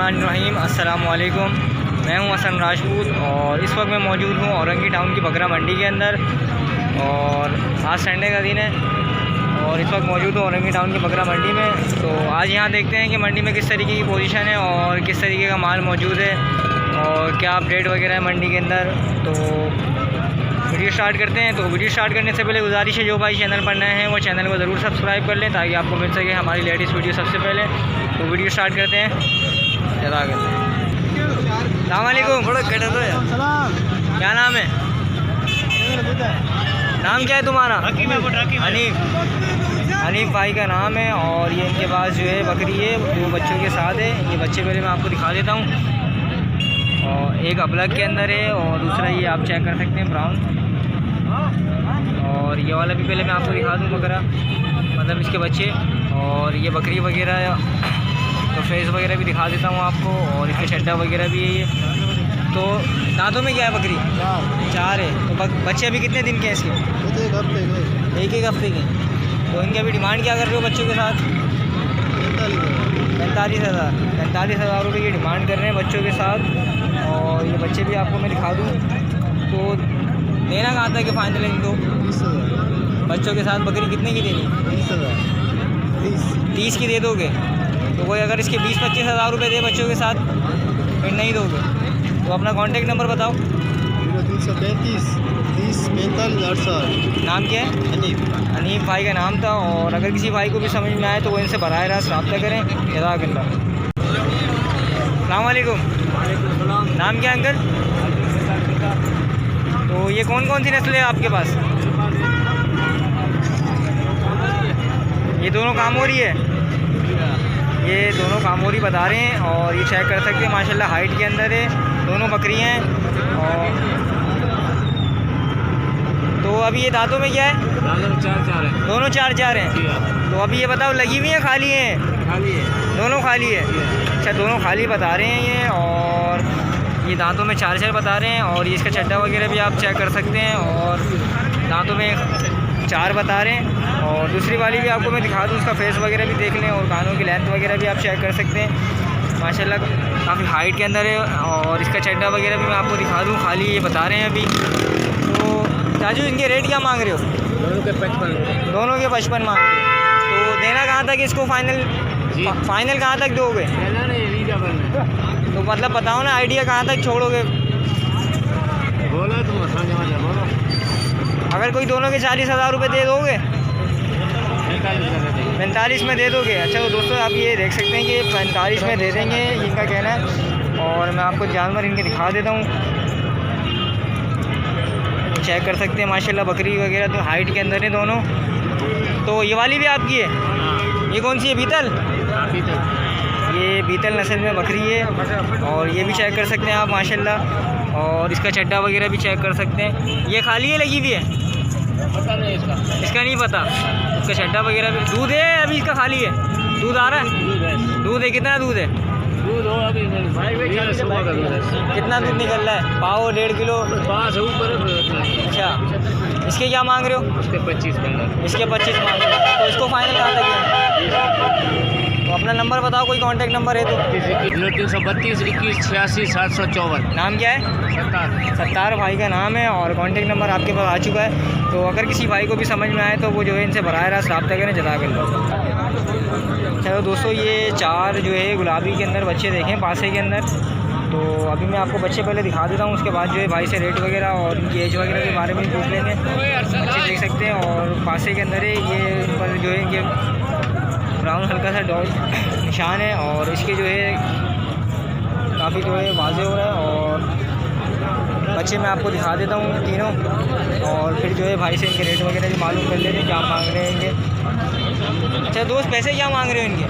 बिस्मिल्लाहिर्रहमानिर्रहीम। अस्सलाम वालेकुम। मैं हूं हसन राजपूत और इस वक्त मैं मौजूद हूं औरंगी टाउन की बकरा मंडी के अंदर। और आज संडे का दिन है और इस वक्त मौजूद हूं औरंगी टाउन की बकरा मंडी में। तो आज यहाँ देखते हैं कि मंडी में किस तरीके की पोजीशन है और किस तरीके का माल मौजूद है और क्या अपडेट वगैरह है मंडी के अंदर। तो वीडियो स्टार्ट करते हैं। तो वीडियो स्टार्ट करने से पहले गुजारिश है, जो भाई चैनल पर नए हैं वो चैनल को ज़रूर सब्सक्राइब कर लें ताकि आपको मिल सके हमारी लेटेस्ट वीडियो सबसे पहले। तो वीडियो स्टार्ट करते हैं, ज़्यादा करते हैं। अस्सलामुअलैकुम। क्या नाम है? नाम क्या है तुम्हारा? हनीफ भाई का नाम है। और ये इनके पास जो है बकरी है, 2 बच्चों के साथ है। ये बच्चे पहले मैं आपको दिखा देता हूँ। और एक अबलग के अंदर है और दूसरा ये आप चेक कर सकते हैं ब्राउन। और ये वाला भी पहले मैं आपको दिखा दूँ बकरा, मतलब इसके बच्चे। और ये बकरी वगैरह तो फेस वगैरह भी दिखा देता हूँ आपको। और इसके चड्डा वगैरह भी है ये। तो दांतों में क्या है बकरी? 4 है। तो बच्चे अभी कितने दिन के हैं इसके? एक हफ्ते के। तो इनकी अभी डिमांड क्या कर रहे हो बच्चों के साथ? 45,000 रुपये की डिमांड कर रहे हैं बच्चों के साथ। और ये बच्चे भी आपको मैं दिखा दूँ। तो देना कहाँ तक है फाइनल इनको? 20,000 बच्चों के साथ बकरी कितने की देनी? 30 की दे दोगे? तो कोई अगर इसके 20-25 हज़ार रुपये दे बच्चों के साथ फिर नहीं दोगे? तो अपना कॉन्टेक्ट नंबर बताओ। 0335 30 45 800। नाम क्या है? हनीफ भाई का नाम था। और अगर किसी भाई को भी समझ में आए तो वो इनसे बराह रास्त रब्ता करें। जज़ाकल्लाह। अस्सलाम वालेकुम। नाम क्या अंकल? तो ये कौन कौन सी नस्ल है आपके पास? ये दोनों कामोरी है। ये दोनों कामोरी बता रहे हैं। और ये चेक कर सकते हैं माशाल्लाह हाइट के अंदर है, दोनों बकरी हैं। और तो अभी ये दांतों में क्या है? दोनों 4 हैं। तो अभी ये बताओ लगी हुई है खाली हैं? खाली है। दोनों खाली है। अच्छा, दोनों खाली बता रहे हैं ये। और ये दांतों में 4 बता रहे हैं। और ये इसका चड्डा वगैरह भी आप चेक कर सकते हैं। और दांतों में 4 बता रहे हैं। और दूसरी वाली भी आपको मैं दिखा दूँ, उसका फेस वगैरह भी देख लें और कानों की लेंथ वगैरह भी आप चेक कर सकते हैं। माशाल्लाह काफ़ी हाइट के अंदर है। और इसका चड्डा वगैरह भी मैं आपको दिखा दूँ, खाली ये बता रहे हैं अभी। तो चाचू इनके रेट क्या मांग रहे हो? दोनों के 55। दोनों के 55 मांग रहे हो। तो देना कहाँ तक इसको फाइनल कहाँ तक दोगे? तो मतलब बताओ ना, आइडिया कहाँ तक छोड़ोगे? बोलो तुम बोलो। अगर कोई दोनों के 40,000 रुपये दे दोगे? 45 में दे दोगे? अच्छा, तो दोस्तों आप ये देख सकते हैं कि 45 में दे देंगे, इनका कहना है। और मैं आपको जानवर इनके दिखा देता हूँ, चेक कर सकते हैं माशाल्लाह बकरी वगैरह तो हाइट के अंदर है दोनों। तो ये वाली भी आपकी है? ये कौन सी है? बीतल। ये बीतल नस्ल में बकरी है। और ये भी चेक कर सकते हैं आप माशाल्लाह। और इसका चड्डा वगैरह भी चेक कर सकते हैं। ये खाली है लगी हुई है? पता नहीं इसका नहीं पता। इसका चड्डा वगैरह भी। दूध है अभी इसका? खाली है। दूध आ रहा है? दूध है। कितना दूध है? दूध हो अभी कितना दूध निकल रहा है? पाव 1.5 किलो? अच्छा, इसके क्या मांग रहे हो? इसके 25 मांग रहे हो। तो इसको फाइनल कहाँ तक है? तो अपना नंबर बताओ, कोई कांटेक्ट नंबर है तो? 0332 21 86 754। नाम क्या है? सत्तार भाई का नाम है। और कांटेक्ट नंबर आपके पास आ चुका है। तो अगर किसी भाई को भी समझ में आए तो वो जो है इनसे बराह रास्त रब्ता करें। जज़ाकल्लाह। चलो दोस्तों, ये 4 जो है गुलाबी के अंदर बच्चे देखें पासे के अंदर। तो अभी मैं आपको बच्चे पहले दिखा देता हूँ, उसके बाद जो है भाई से रेट वगैरह और इनकी एज वगैरह के बारे में पूछ लेंगे। बच्चे देख सकते हैं और पासे के अंदर है ये। इन पर जो है इनके ब्राउन हल्का सा डॉट निशान है। और इसके जो है काफ़ी जो है वाज़े हो रहा है। और बच्चे मैं आपको दिखा देता हूँ तीनों। और फिर जो है भाई से इनके रेट वगैरह भी मालूम कर लेते हैं क्या मांग रहे हैं इनके। अच्छा दोस्त, पैसे क्या मांग रहे हो इनके?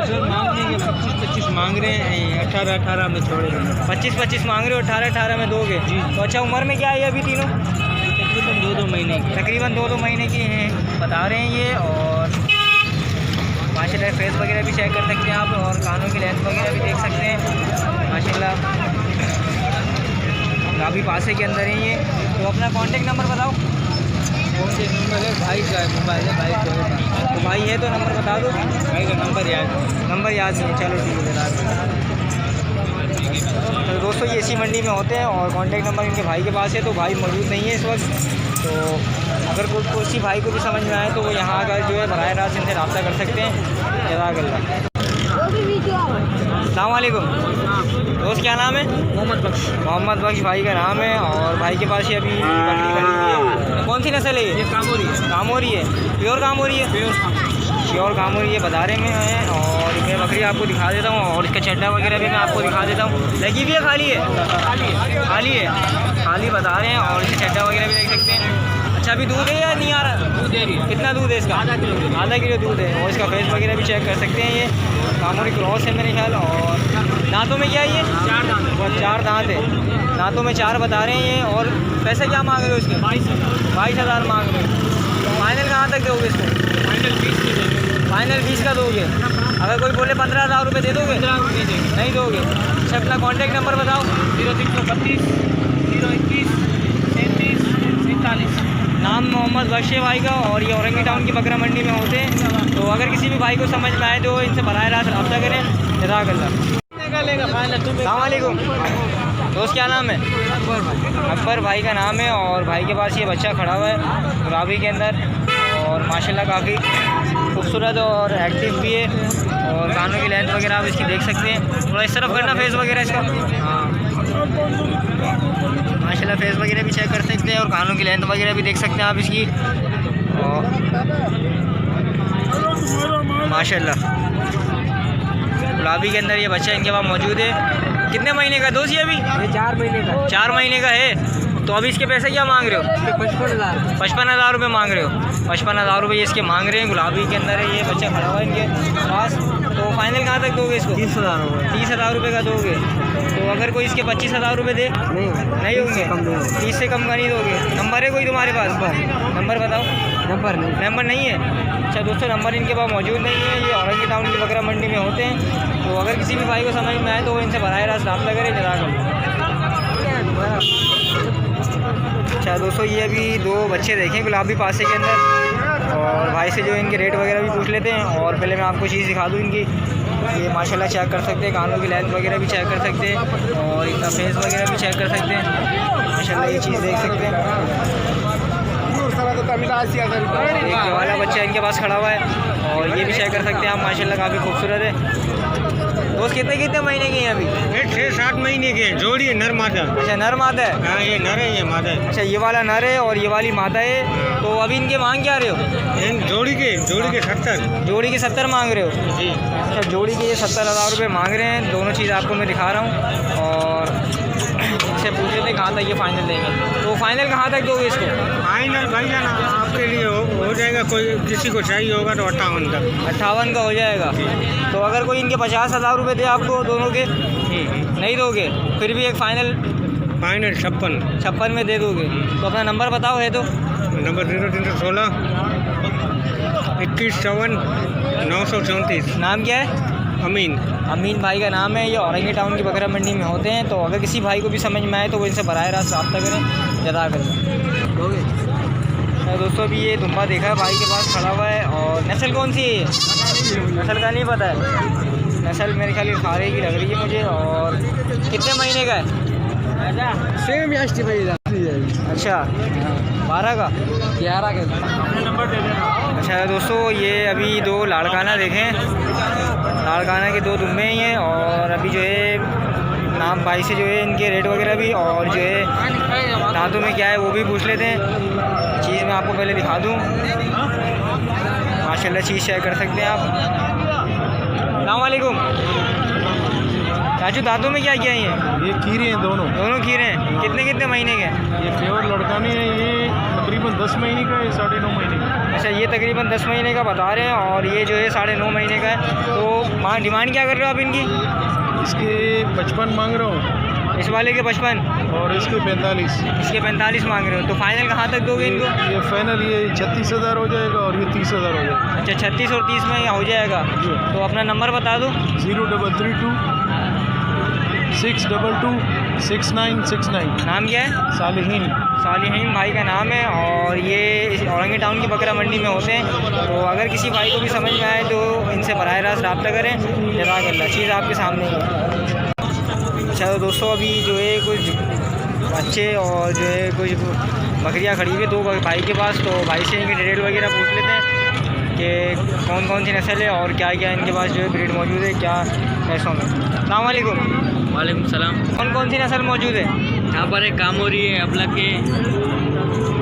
सर मांगेंगे 25 मांग रहे हैं, 18 में छोड़ेंगे। 25 मांग रहे हो, 18 में दोगे जी? तो अच्छा, उम्र में क्या है अभी तीनों? तकरीबन 2-2 महीने की। तकरीबन 2-2 महीने की हैं बता रहे हैं ये। और माशाल्लाह फेस वगैरह भी चेक कर सकते हैं आप। और कानों की लेंथ वगैरह भी देख सकते हैं माशाल्लाह। काफ़ी पासे के अंदर है ये। तो अपना कांटेक्ट नंबर बताओ। भाई का मोबाइल है, भाई को है। तो भाई है तो नंबर बता दो। भाई का नंबर याद नहीं है, चलो ठीक है बता दो। तो दोस्तों ये इसी मंडी में होते हैं और कांटेक्ट नंबर इनके भाई के पास है। तो भाई मौजूद नहीं है इस वक्त, तो अगर कोई किसी भाई को भी समझ में आए तो वो यहाँ आकर जो है बराह रास्त इनसे रब्ता कर सकते हैं। जज़ाकल्लाह। अस्सलाम वालेकुम दोस्त, क्या नाम है? मोहम्मद बख्श भाई का नाम है और भाई के पास ये अभी बकरी खड़ी हुई है। कौन सी नस्ल है ये? कामोरी है। प्योर कामोरी है? प्योर कामोरी ये बदारे में है। और मैं बकरी आपको दिखा देता हूँ और इसका चड्डा वगैरह भी मैं आपको दिखा देता हूँ। लगी भी है खाली है? खाली बता रहे हैं और इसका चड्डा वगैरह भी देख सकते हैं। अच्छा अभी दूध है या नहीं आ रहा? दूध दे रही है। कितना दूध है इसका? आधा किलो दूध है। और इसका फेस वगैरह भी चेक कर सकते हैं। ये कामोरी क्रॉस है मेरे ख्याल। और दांतों में क्या है ये? 4 दांत। 4 दांत है। दांतों में 4 बता रहे हैं ये। और पैसे क्या मांग रहे हो इसके? 22,000 मांग रहे हो। फाइनल कहाँ तक दोगे इसको? फाइनल 20 का दोगे? अगर कोई बोले 15,000 रुपये दे दोगे? नहीं दोगे? अच्छा अपना कॉन्टैक्ट नंबर बताओ। 0332 021 37 47। नाम मोहम्मद बख्श भाई का और ये औरंगी टाउन की बकरा मंडी में होते हैं। तो अगर किसी भी भाई को समझ में आए तो इनसे बराह रास्त रब्ता करें। जज़ाकल्लाह। अस्सलाम वालेकुम दोस्त, क्या नाम है? अकबर भाई का नाम है और भाई के पास ये बच्चा खड़ा हुआ है गुलाबी के अंदर। और माशाल्लाह काफ़ी खूबसूरत और एक्टिव भी है। और कानों की लेंथ वगैरह आप इसकी देख सकते हैं। थोड़ा इस तरफ करना फेस वगैरह इसका। हाँ माशाल्लाह फेस वगैरह भी चेक कर सकते हैं और कानों की लेंथ वगैरह भी देख सकते हैं आप इसकी। और माशाल्लाह गुलाबी के अंदर ये बच्चा इनके पास मौजूद है। कितने महीने का दोस्त ये अभी? ये 4 महीने का। 4 महीने का है। तो अभी इसके पैसे क्या मांग रहे हो? 55,000। 55,000 रुपये मांग रहे हो। 55,000 रुपये इसके मांग रहे हैं। गुलाबी के अंदर है ये बच्चा खड़ा हुआ है इनके पास। तो फाइनल कहाँ तक दोगे इसको? 30,000। 30,000 रुपये का दोगे? तो अगर कोई इसके 25,000 रुपये दे? नहीं होंगे? 30 से कम का नहीं दोगे? नंबर है कोई तुम्हारे पास? नंबर बताओ। नंबर नहीं है? अच्छा दोस्तों नंबर इनके पास मौजूद नहीं है। ये औरंगी टाउन की बकरा मंडी में होते हैं। तो अगर किसी भी भाई को समझ में आए तो वो इनसे बराह रास्त रब्ता करें। जज़ाकल्लाह। अच्छा दोस्तों ये अभी 2 बच्चे देखें गुलाबी पासे के अंदर। और भाई से जो इनके रेट वगैरह भी पूछ लेते हैं। और पहले मैं आपको चीज़ दिखा दूँ इनकी। ये माशाल्लाह चेक कर सकते हैं, कानों की लेंथ वगैरह भी चेक कर सकते हैं और इनका फेस वगैरह भी चेक कर सकते हैं। माशाल्लाह ये चीज़ देख सकते हैं। एक वाला बच्चा इनके पास खड़ा हुआ है और ये भी चेक कर सकते हैं आप। माशाल्लाह काफ़ी खूबसूरत है। दोस्त कितने महीने के हैं अभी? 6-7 महीने के हैं। जोड़ी है, नर मादा। अच्छा नर मादा है? हाँ ये नर है, ये मादा है। अच्छा ये वाला नर है और ये वाली मादा है। तो अभी इनके मांग क्या रहे हो? जोड़ी के 70। जोड़ी के 70 मांग रहे हो? जी। अच्छा जोड़ी के ये 70,000 रुपये मांग रहे हैं। दोनों चीज़ आपको मैं दिखा रहा हूँ। और इनसे पूछ लेते कहाँ तक ये फाइनल देंगे। तो फाइनल कहाँ तक दोगे इसको? फाइनल भाई जाना आपके लिए हो जाएगा। कोई किसी को चाहिए होगा तो 58 का। 58 का हो जाएगा। तो अगर कोई इनके 50,000 रुपये दे आपको दोनों के? नहीं दोगे? फिर भी एक फाइनल 56 में दे दोगे? तो अपना नंबर बताओ है तो। नंबर 0316 21 7 934। नाम क्या है? अमीन भाई का नाम है। ये औरंगी टाउन की बकरा मंडी में होते हैं। तो अगर किसी भाई को भी समझ में आए तो वो इनसे बराह रास्त रब्ता करें। जज़ाकल्लाह। दोस्तों अभी ये दुम्बा देखा है भाई के पास खड़ा हुआ है। और नस्ल कौन सी है? नस्ल का नहीं पता है। नस्ल मेरे ख्याल खारे की लग रही है मुझे। और कितने महीने का है? सेम अच्छा 12 का? 11 का। अच्छा दोस्तों ये अभी 2 लाड़काना देखें। लाड़काना के 2 दुम्बे ही हैं। और अभी जो है नाम भाई से जो है इनके रेट वगैरह भी और जो है दांतों में क्या है वो भी पूछ लेते हैं। चीज़ मैं आपको पहले दिखा दूँ। माशाल्लाह चीज़ शेयर कर सकते हैं आप। अस्सलाम वालेकुम चाचू, दांतों में क्या किया है? ये खीरे हैं दोनों खीरे हैं। कितने महीने के? ये प्योर लड़का में है। ये तकरीबन 10 महीने का है, 9.5 महीने का। अच्छा ये तकरीबन 10 महीने का बता रहे हैं और ये जो है 9.5 महीने का है। तो डिमांड क्या कर रहे हो आप इनकी? इसके 55 मांग रहा हूँ। इस वाले के 55 और इसके 45। इसके 45 मांग रहे हो। तो फाइनल कहाँ तक दोगे इनको? ये फाइनल ये 36,000 हो जाएगा और ये 30,000 हो जाएगा। अच्छा 36 और 30 में हो जाएगा। तो अपना नंबर बता दो। 0332 622 6969। नाम क्या है? सालिहीन। सालिहीन भाई का नाम है और ये औरंगी टाउन की बकरा मंडी में होते हैं। तो अगर किसी भाई को भी समझ में आए तो इनसे बराह रास्त रब्ता करें। जज़ाकल्लाह। चीज़ आपके सामने ही है। अच्छा तो दोस्तों अभी जो है कुछ बच्चे और जो है कुछ बकरियां खड़ी हुई है 2 भाई के पास। तो भाई से इनकी डिटेल वगैरह पूछ लेते हैं कि कौन कौन सी नस्ल है और क्या क्या इनके पास जो है ब्रीड मौजूद है, क्या पैसों में। अस्सलाम वालेकुम। वालेकुम सलाम। कौन कौन सी नस्ल मौजूद है यहाँ पर एक कामोरी है, अबलग के।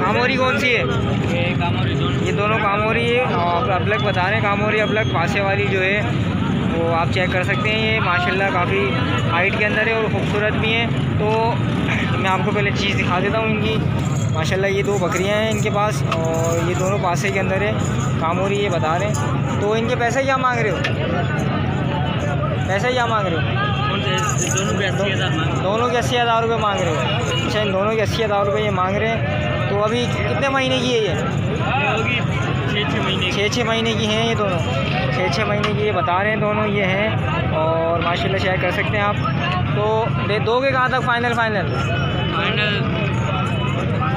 कामोरी कौन सी है? ये कामोरी दोनों। ये दोनों कामोरी है और अबलग बता रहे हैं। कामोरी अबलग पासे वाली जो है वो आप चेक कर सकते हैं। ये माशाल्लाह काफ़ी हाइट के अंदर है और ख़ूबसूरत भी हैं। तो मैं आपको पहले चीज़ दिखा देता हूँ इनकी। माशाल्लाह ये 2 बकरियां हैं इनके पास और ये दोनों पासे के अंदर है। कामोरी ये बता रहे हैं। तो इनके पैसे क्या मांग रहे हो? पैसे क्या मांग रहे हो? दोनों के 80,000 मांग। दोनों के 80,000 रुपये मांग रहे हो? अच्छा इन दोनों के 80,000 रुपये ये मांग रहे हैं। तो अभी कितने महीने की है ये? होगी 6-6 महीने। 6-6 महीने की हैं ये दोनों। 6-6 महीने की ये बता रहे हैं दोनों ये हैं और माशाल्लाह शेयर कर सकते हैं आप। तो दे दोगे कहाँ तक फाइनल? फाइनल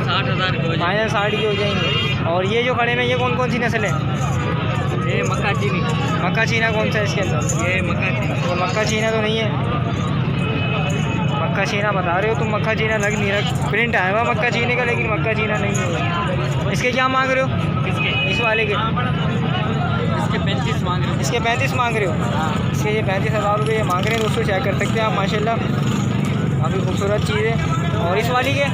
60,000 के हो जाए। फाइनल 60 की हो जाएंगे। और ये जो खड़े हैं ये कौन कौन सी नस्ल है? ये मक्का चीनी। मक्का चीना कौन सा है इसके अंदर? ये मक्का चीनी। तो मक्का चीना तो नहीं है। मक्का चीना बता रहे हो तुम। मक्का चीना लग नहीं रहा। प्रिंट आया हुआ मक्का चीने का लेकिन मक्का चीना नहीं है। इसके क्या मांग रहे हो? किसके? इस वाले के? इसके 35 मांग रहे हो। इसके 35 मांग रहे हो? इसके ये 35,000 रुपये ये मांग रहे हैं दोस्तों। चेक कर सकते हैं आप। माशाल्लाह काफ़ी खूबसूरत चीज़ है। और इस वाली के?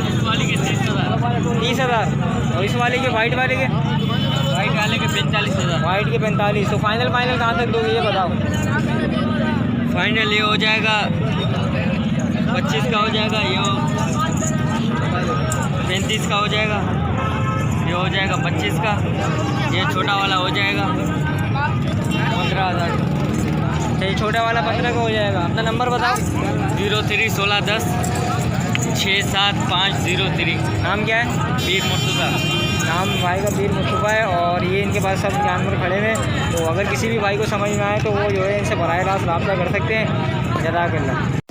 इस वाली के 30,000। 30,000। और इस वाले के वाइट वाले के? वाइट वाले के 45,000। वाइट के 45। तो फाइनल कहाँ तक दोगे ये बताओ? फाइनल ये हो जाएगा 25 का हो जाएगा। ये 35 का हो जाएगा। ये हो जाएगा 25 का। ये छोटा वाला हो जाएगा 15,000। अच्छा ये छोटा वाला 15 का हो जाएगा। अपना नंबर बताओ। 03 16 10 67503। नाम क्या है? बीर मुर्तज़ा। नाम भाई का बीर मुस्तफ़ा है और ये इनके पास सब जानवर खड़े हुए हैं। तो अगर किसी भी भाई को समझ में आए तो वो जो है इनसे बराह रास्त रब्ता कर सकते हैं। जज़ाकल्लाह।